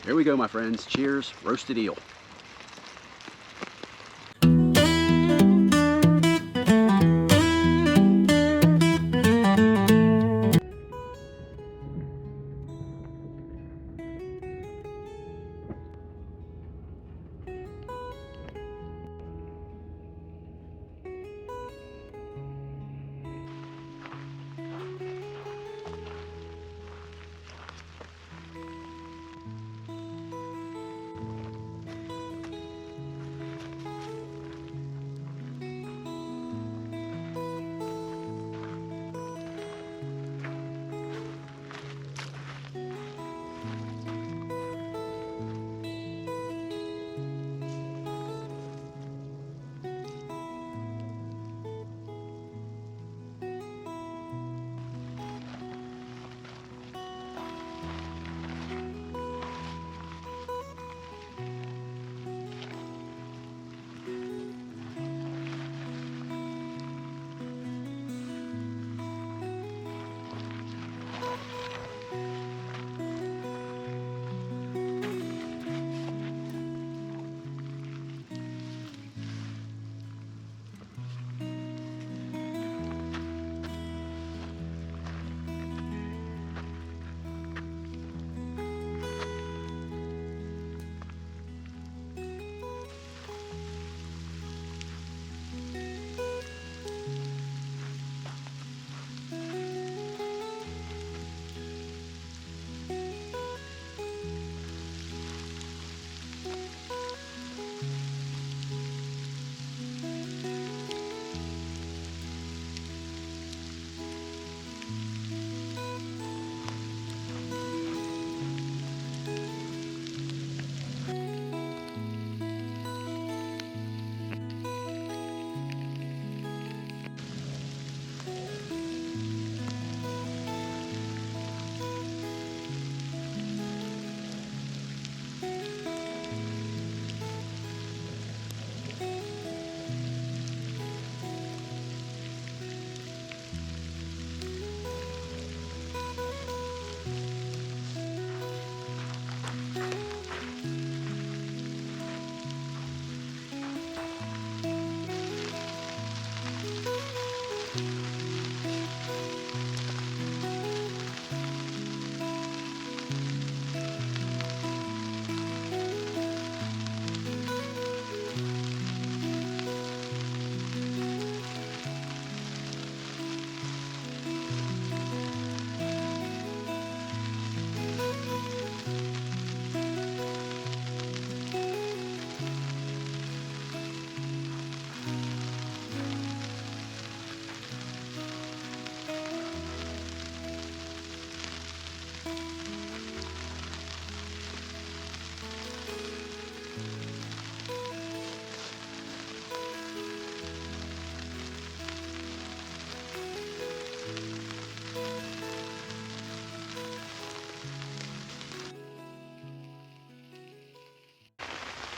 Here we go, my friends. Cheers, roasted eel.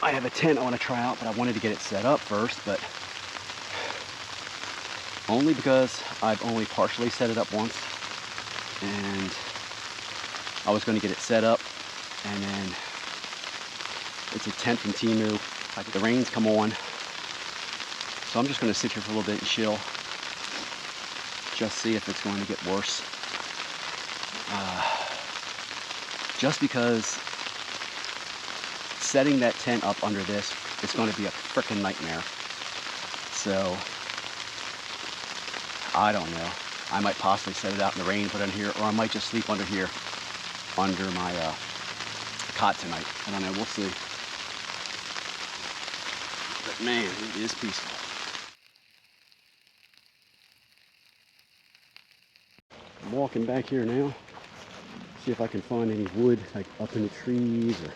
I have a tent I want to try out, but I wanted to get it set up first, but only because I've only partially set it up once, and I was going to get it set up, and then it's a tent from Temu. Like the rain's come on, so I'm just going to sit here for a little bit and chill, just see if it's going to get worse. Just because setting that tent up under this is going to be a frickin' nightmare. So, I don't know. I might possibly set it out in the rain, put it in here, or I might just sleep under here, under my cot tonight. I don't know, we'll see. But man, it is peaceful. I'm walking back here now, see if I can find any wood, like up in the trees or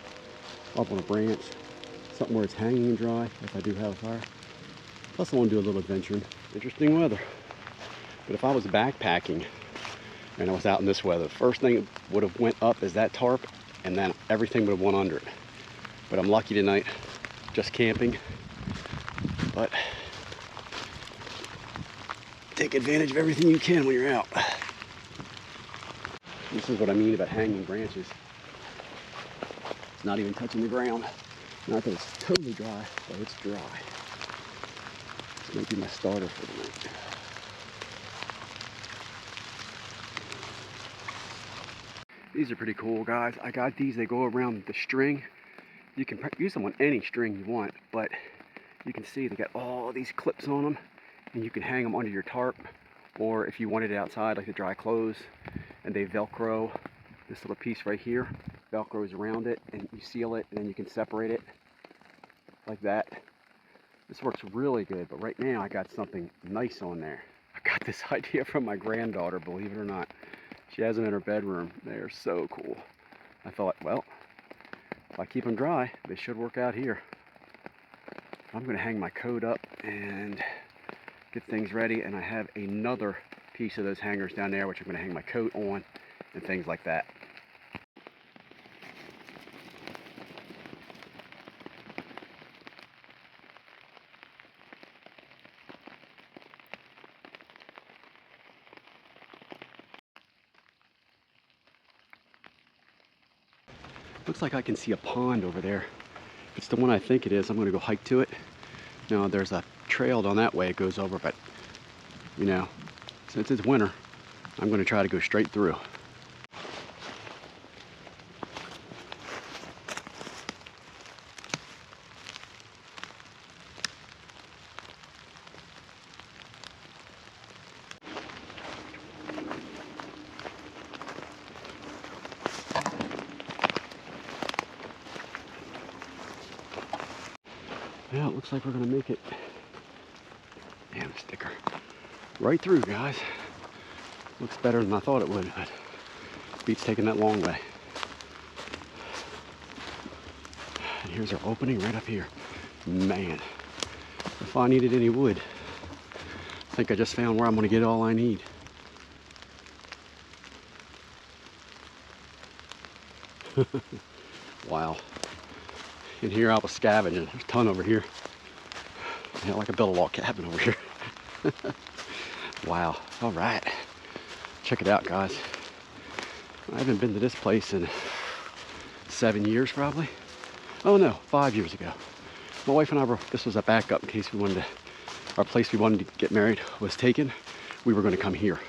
up on a branch, something where it's hanging and dry, if I do have a fire. Plus I want to do a little adventuring. Interesting weather. But if I was backpacking and I was out in this weather, the first thing that would have went up is that tarp, and then everything would have went under it. But I'm lucky tonight, just camping. But take advantage of everything you can when you're out. This is what I mean about hanging branches. It's not even touching the ground. Not that it's totally dry, but it's dry. This might be my starter for the night. These are pretty cool, guys. I got these. They go around the string. You can use them on any string you want, but you can see they got all these clips on them, and you can hang them under your tarp, or if you wanted it outside, like to dry clothes, and they Velcro this little piece right here. Velcros around it, and you seal it, and then you can separate it like that. This works really good, but right now I got something nice on there. I got this idea from my granddaughter, believe it or not. She has them in her bedroom. They are so cool. I thought, well, if I keep them dry, they should work out here. I'm going to hang my coat up and get things ready, and I have another piece of those hangers down there, which I'm going to hang my coat on and things like that. Looks like I can see a pond over there. If it's the one I think it is, I'm going to go hike to it. Now, there's a trail down that way it goes over, but, you know, since it's winter, I'm going to try to go straight through. Yeah, it looks like we're going to make it. Damn sticker. Right through, guys. Looks better than I thought it would, but beats taking that long way. And here's our opening right up here. Man, if I needed any wood, I think I just found where I'm going to get all I need. Wow. In here I was scavenging. There's a ton over here. Yeah, like I built a log cabin over here. Wow. All right. Check it out, guys. I haven't been to this place in 7 years, probably. Oh no, 5 years ago. My wife and I were, this was a backup in case we wanted to, our place we wanted to get married was taken. We were going to come here.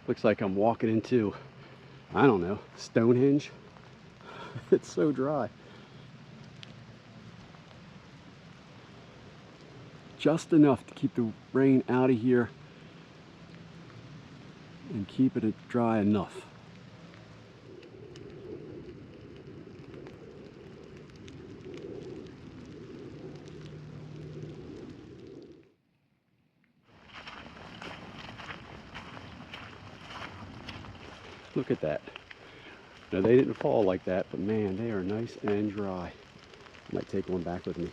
Looks like I'm walking into, I don't know, Stonehenge. It's so dry. Just enough to keep the rain out of here and keep it dry enough. Look at that. Now they didn't fall like that, but man, they are nice and dry. I might take one back with me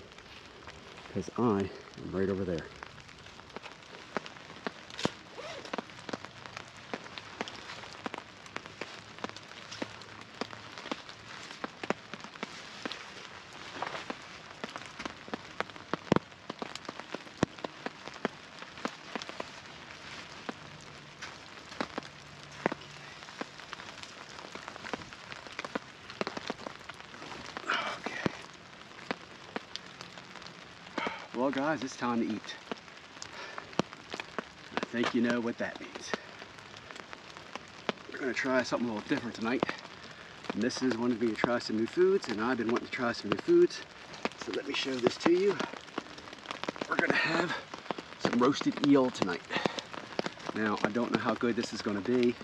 because I am right over there. Well, guys, it's time to eat. I think you know what that means. We're going to try something a little different tonight. Mrs. wanted me to try some new foods, and I've been wanting to try some new foods. So let me show this to you. We're going to have some roasted eel tonight. Now, I don't know how good this is going to be,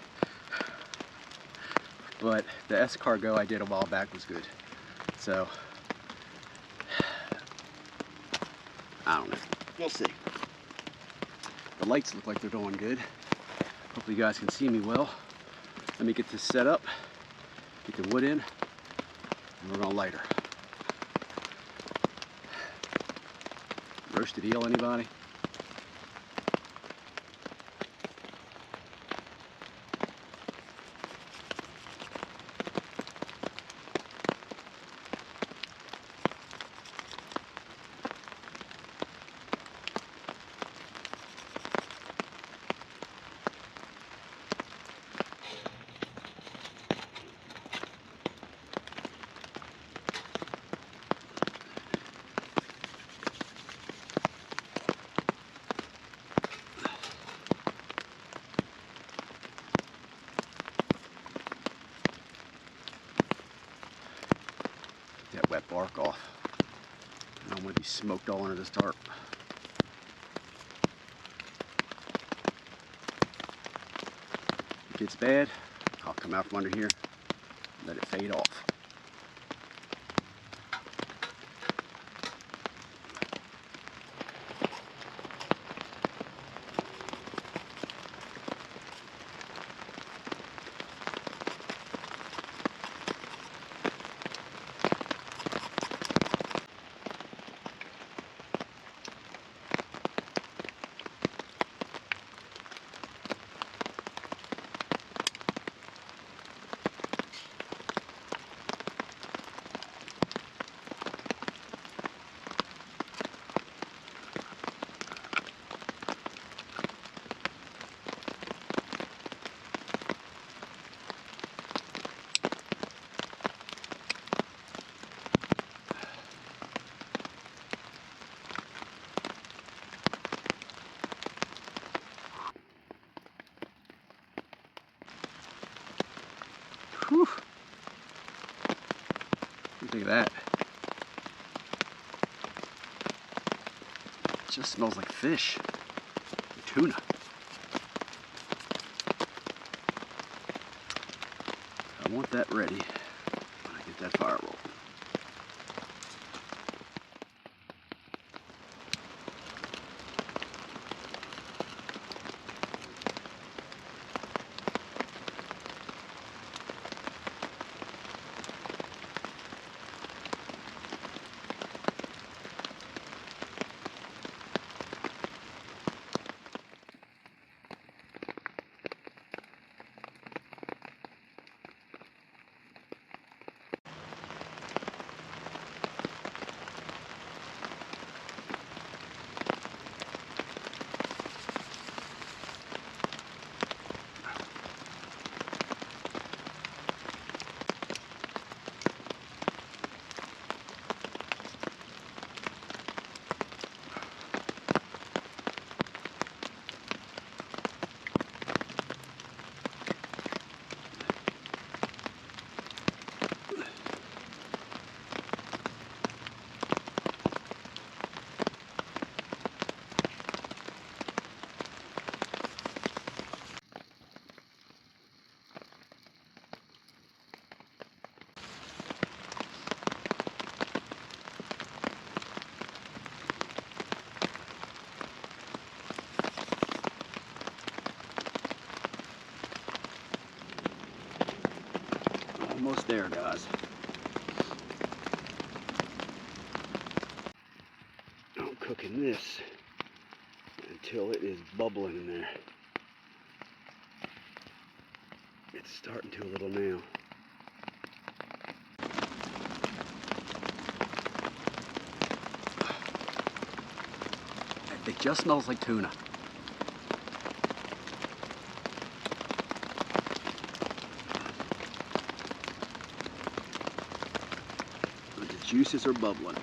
but the escargot I did a while back was good. So, I don't know. We'll see. The lights look like they're doing good. Hopefully you guys can see me well. Let me get this set up, get the wood in, and we're gonna light her. Roasted eel, anybody? Get that wet bark off. I don't want to be smoked all under this tarp. If it gets bad, I'll come out from under here and let it fade off. Whew. What do you think of that? It just smells like fish. Tuna. I want that ready when I get that fire roll. Almost there, guys. I'm cooking this until it is bubbling in there. It's starting to a little now. It just smells like tuna. The juices are bubbling.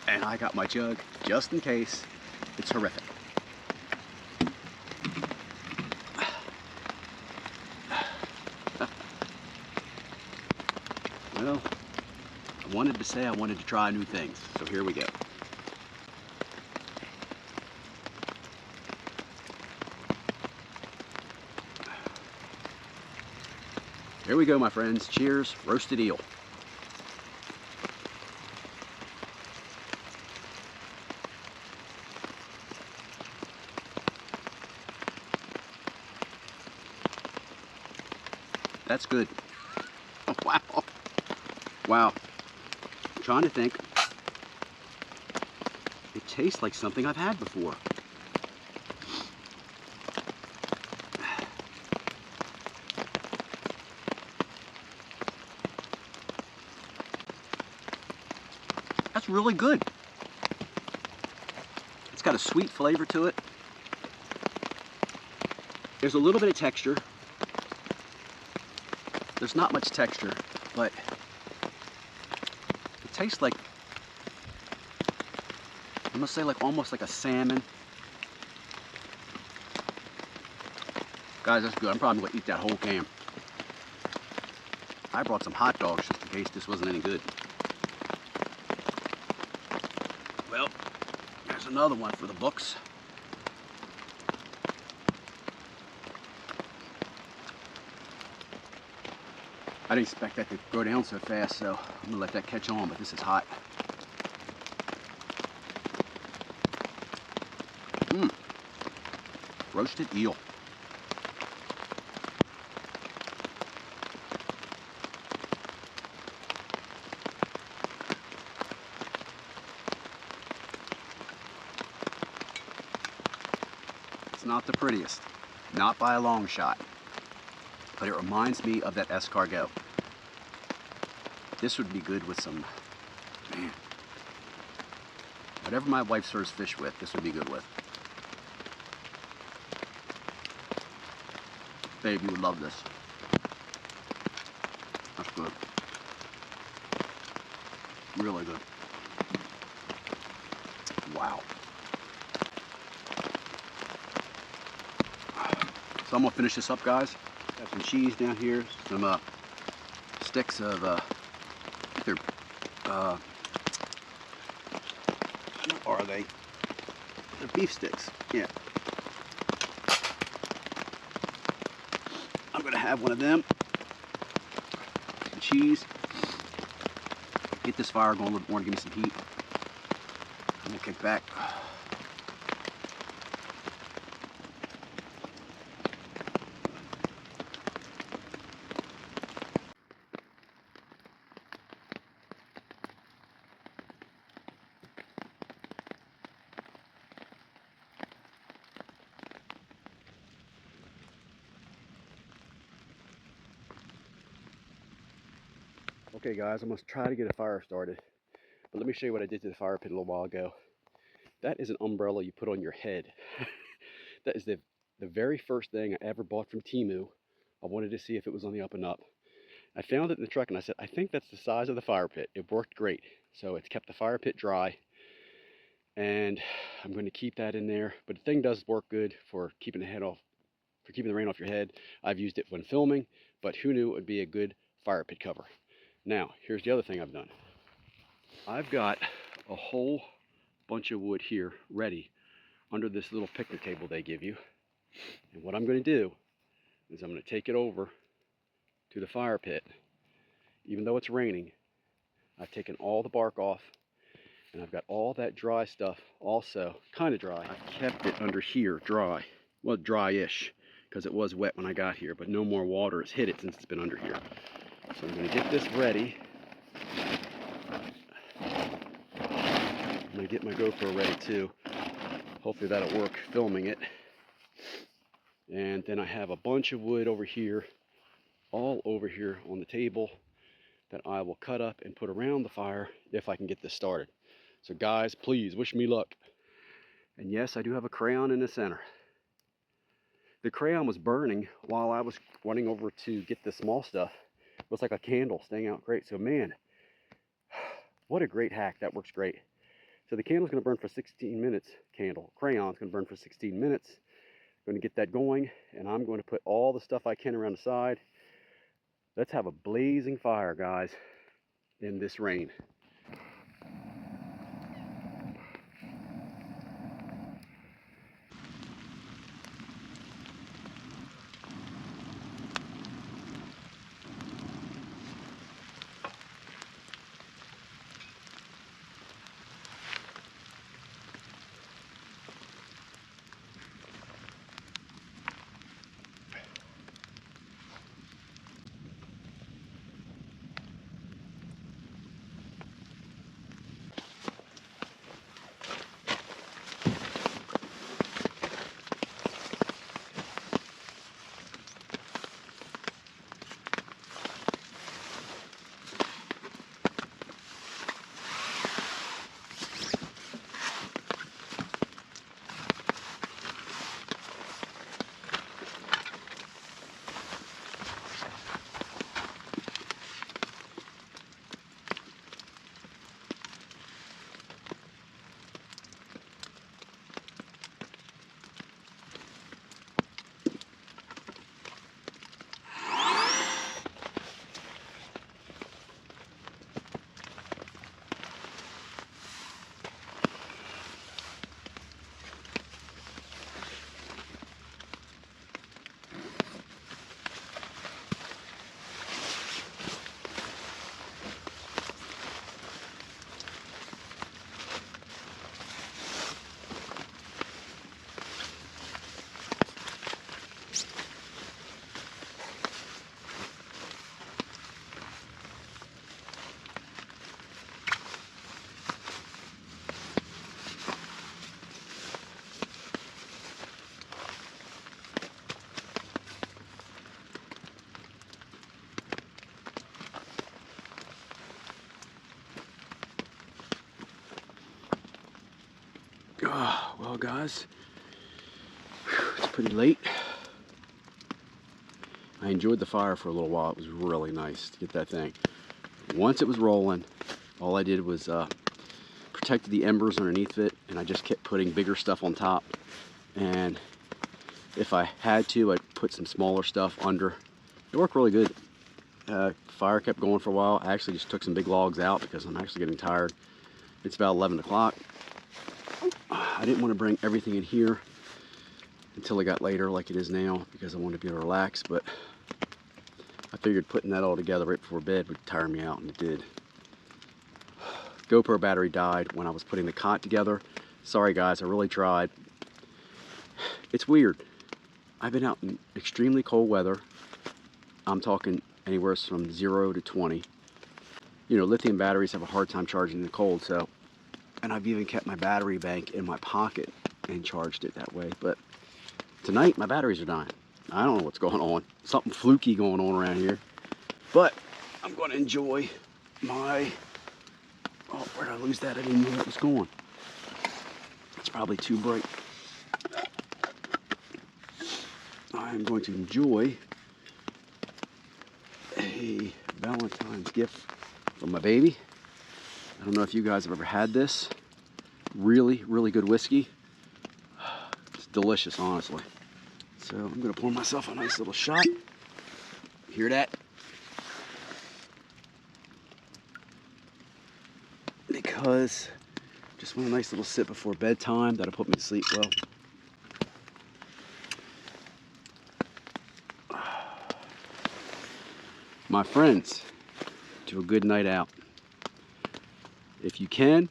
And I got my jug just in case. It's horrific. Well, I wanted to say I wanted to try new things, so here we go. Here we go, my friends. Cheers, roasted eel. That's good. Oh, wow. Wow. I'm trying to think. It tastes like something I've had before. That's really good. It's got a sweet flavor to it. There's a little bit of texture. There's not much texture, but it tastes like I'm gonna say like almost like a salmon. Guys, that's good. I'm probably gonna eat that whole can. I brought some hot dogs just in case this wasn't any good. Well, there's another one for the books. I didn't expect that to go down so fast, so I'm gonna let that catch on, but this is hot. Roasted eel. It's not the prettiest, not by a long shot, but it reminds me of that escargot. This would be good with some, man, whatever my wife serves fish with, this would be good with. Babe, you would love this. That's good. Really good. Wow. So I'm gonna finish this up, guys. Got some cheese down here, some sticks of, what are they? They're beef sticks, yeah. I'm gonna have one of them. Some cheese. Get this fire going a little more to give me some heat. I'm gonna kick back. Okay guys, I'm going to try to get a fire started, but let me show you what I did to the fire pit a little while ago. That is an umbrella you put on your head. That is the very first thing I ever bought from Temu. I wanted to see if it was on the up and up. I found it in the truck and I said, I think that's the size of the fire pit. It worked great. So it's kept the fire pit dry, and I'm going to keep that in there. But the thing does work good for keeping the rain off your head. I've used it when filming, but who knew it would be a good fire pit cover. Now, here's the other thing I've done. I've got a whole bunch of wood here ready under this little picnic table they give you. And what I'm going to do is I'm going to take it over to the fire pit. Even though it's raining, I've taken all the bark off, and I've got all that dry stuff also, kind of dry. I've kept it under here dry. Well, dry-ish, because it was wet when I got here, but no more water has hit it since it's been under here. So I'm going to get this ready. I'm going to get my GoPro ready too. Hopefully that'll work filming it. And then I have a bunch of wood over here, all over here on the table, that I will cut up and put around the fire if I can get this started. So guys, please wish me luck. And yes, I do have a crayon in the center. The crayon was burning while I was running over to get the small stuff. It was like a candle staying out great. So man, what a great hack. That works great. So the candle's going to burn for 16 minutes. Crayon's going to burn for 16 minutes. I'm going to get that going, and I'm going to put all the stuff I can around the side. Let's have a blazing fire, guys, in this rain. Well, guys, it's pretty late. I enjoyed the fire for a little while. It was really nice to get that thing. Once it was rolling, all I did was protected the embers underneath it, and I just kept putting bigger stuff on top. And if I had to, I'd put some smaller stuff under. It worked really good. Fire kept going for a while. I actually just took some big logs out because I'm actually getting tired. It's about 11 o'clock. I didn't want to bring everything in here until it got later like it is now because I wanted to be able to relax, but I figured putting that all together right before bed would tire me out, and it did. GoPro battery died when I was putting the cot together. Sorry guys, I really tried. It's weird. I've been out in extremely cold weather. I'm talking anywhere from 0 to 20. You know, lithium batteries have a hard time charging in the cold, so, and I've even kept my battery bank in my pocket and charged it that way. But tonight, my batteries are dying. I don't know what's going on. Something fluky going on around here. But I'm going to enjoy my... Oh, where did I lose that? I didn't know that was going. It's probably too bright. I'm going to enjoy a Valentine's gift from my baby. I don't know if you guys have ever had this. Really, really good whiskey. It's delicious, honestly. So I'm going to pour myself a nice little shot. Hear that? Because just want a nice little sip before bedtime. That'll put me to sleep well. My friends, to a good night out. If you can,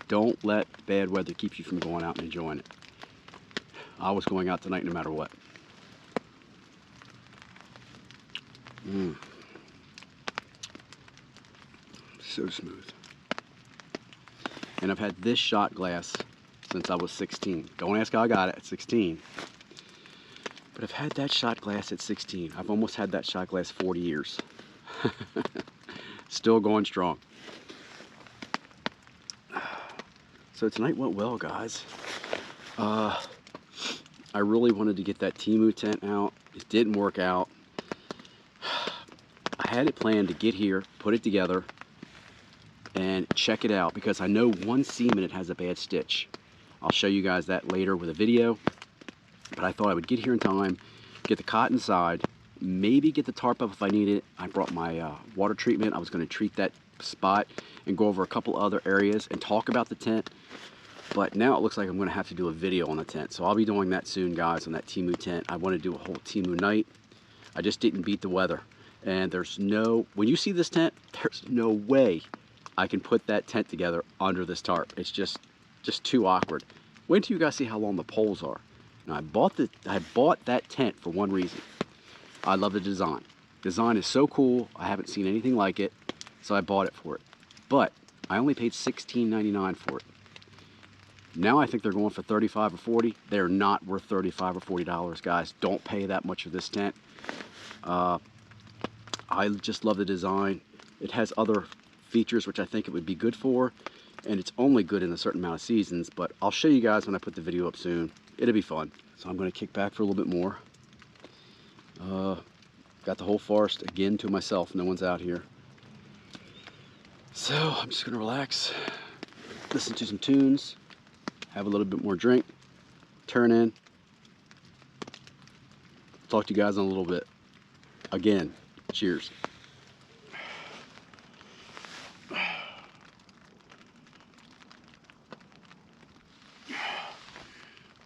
don't let bad weather keep you from going out and enjoying it. I was going out tonight no matter what. So smooth. And I've had this shot glass since I was 16. Don't ask how I got it at 16. But I've had that shot glass at 16. I've almost had that shot glass 40 years. Still going strong. So tonight went well, guys. I really wanted to get that Temu tent out. It didn't work out. I had it planned to get here, put it together, and check it out because I know one seam in it has a bad stitch. I'll show you guys that later with a video. But I thought I would get here in time, get the cot inside, maybe get the tarp up if I need it. I brought my water treatment. I was going to treat that spot and go over a couple other areas and talk about the tent. But now it looks like I'm going to have to do a video on the tent. So I'll be doing that soon, guys, on that Temu tent. I want to do a whole Temu night. I just didn't beat the weather. And there's no, when you see this tent, there's no way I can put that tent together under this tarp. It's just too awkward. Wait till you guys see how long the poles are. Now I bought that tent for one reason. I love the design. Design is so cool. I haven't seen anything like it, so I bought it for it. But I only paid $16.99 for it. Now I think they're going for $35 or $40. They're not worth $35 or $40, guys. Don't pay that much for this tent. I just love the design. It has other features which I think it would be good for, and it's only good in a certain amount of seasons, but I'll show you guys when I put the video up soon. It'll be fun. So I'm going to kick back for a little bit more. Got the whole forest again to myself. No one's out here. So I'm just going to relax, listen to some tunes, have a little bit more drink, turn in. Talk to you guys in a little bit. Again, cheers.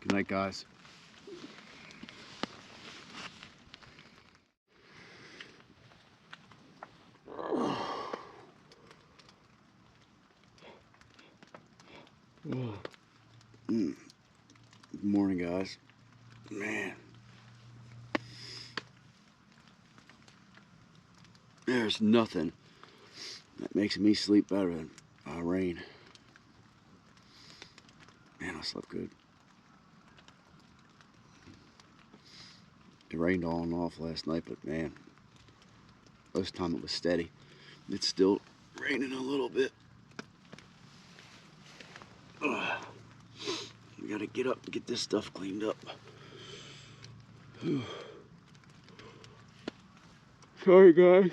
Good night, guys. Good morning, guys. Man, there's nothing that makes me sleep better than rain. Man, I slept good. It rained on and off last night, but man, most of the time it was steady. It's still raining a little bit. Ugh. We gotta get up and get this stuff cleaned up. Sorry, guys.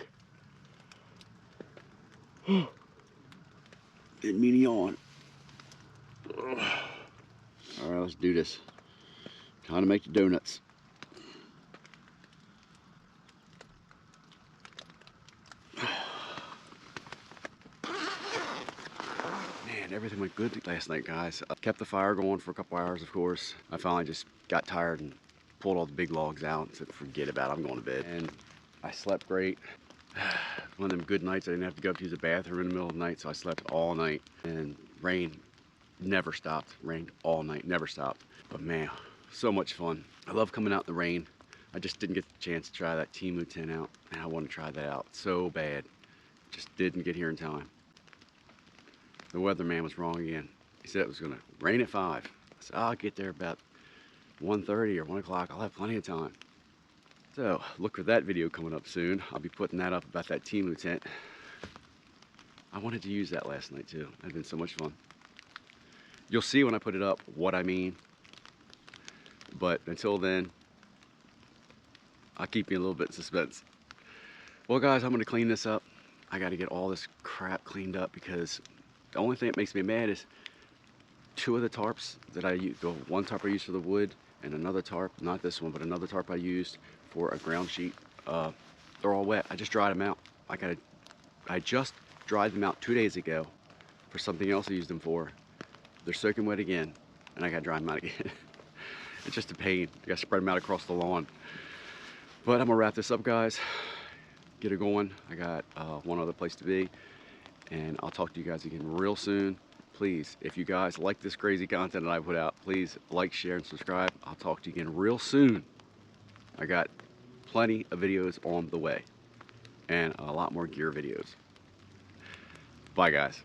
Didn't mean to yawn. Alright, let's do this. Time to make the donuts. Man, everything went good last night, guys. I kept the fire going for a couple hours, of course. I finally just got tired and pulled all the big logs out and said, forget about it, I'm going to bed. And I slept great. One of them good nights I didn't have to go up to use the bathroom in the middle of the night, so I slept all night. And rain never stopped. Rained all night, never stopped. But man, so much fun. I love coming out in the rain. I just didn't get the chance to try that Temu tent out, and I want to try that out so bad. Just didn't get here in time. The weatherman was wrong again. He said it was going to rain at 5. I said, I'll get there about 1:30 or 1 o'clock. I'll have plenty of time. So look for that video coming up soon. I'll be putting that up about that Temu tent. I wanted to use that last night too. It's been so much fun. You'll see when I put it up what I mean. But until then, I'll keep you a little bit in suspense. Well guys, I'm gonna clean this up. I gotta get all this crap cleaned up because the only thing that makes me mad is 2 of the tarps that I used, the one tarp I used for the wood and another tarp, not this one, but another tarp I used for a ground sheet. They're all wet. I just dried them out. I just dried them out 2 days ago for something else I used them for. They're soaking wet again, and I gotta dry them out again. It's just a pain. I gotta spread them out across the lawn. But I'm gonna wrap this up, guys. Get it going. I got one other place to be, and I'll talk to you guys again real soon. Please, if you guys like this crazy content that I put out, please like, share, and subscribe. I'll talk to you again real soon. I got plenty of videos on the way, and a lot more gear videos. Bye, guys.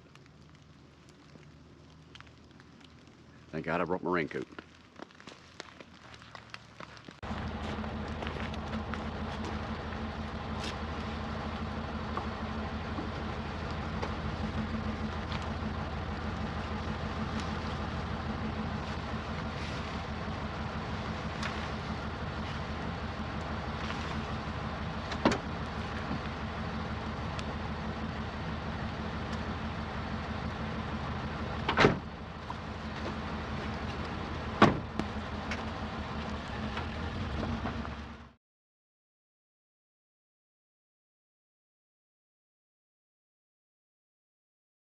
Thank God I brought my raincoat.